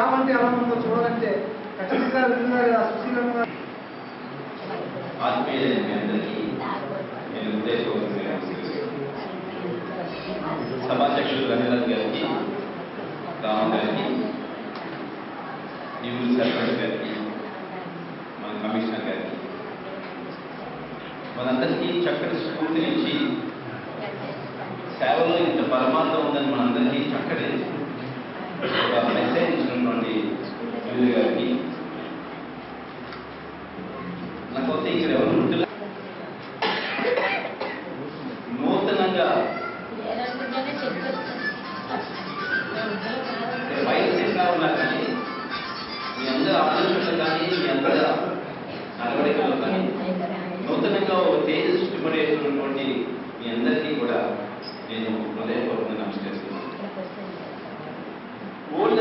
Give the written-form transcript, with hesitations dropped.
గ్రామం అంటే ఎలా ఉందో చూడాలంటే ఖచ్చితంగా విధంగా సుశీలంగా సభాధ్యక్షులు రవీంద్రనాథ్ గారికి, రామ గారికి, న్యూ సర్పంచ్ గారికి, మన కమిషనర్ గారికి, మనందరికీ చక్కటి స్ఫూర్తినిచ్చి సేవలో ఇంత పరమార్థం ఉందని మనందరికీ చక్కటి ఒక మెసేజ్ ఇచ్చినటువంటి విజయ్ గారికి, నాకైతే ఇక్కడ ఎవరు ఉంటున్నారు నూతనంగా వయసుగా ఉన్నారు కానీ మీ అందరూ ఆలోచనలు కానీ మీ అందరి నడవడికలు కానీ నూతనంగా ఒక తేజస్సు పడేస్తున్నటువంటి మీ అందరికీ కూడా నేను హృదయపూర్వకంగా నమస్కరిస్తున్నాను. ఓల్డ్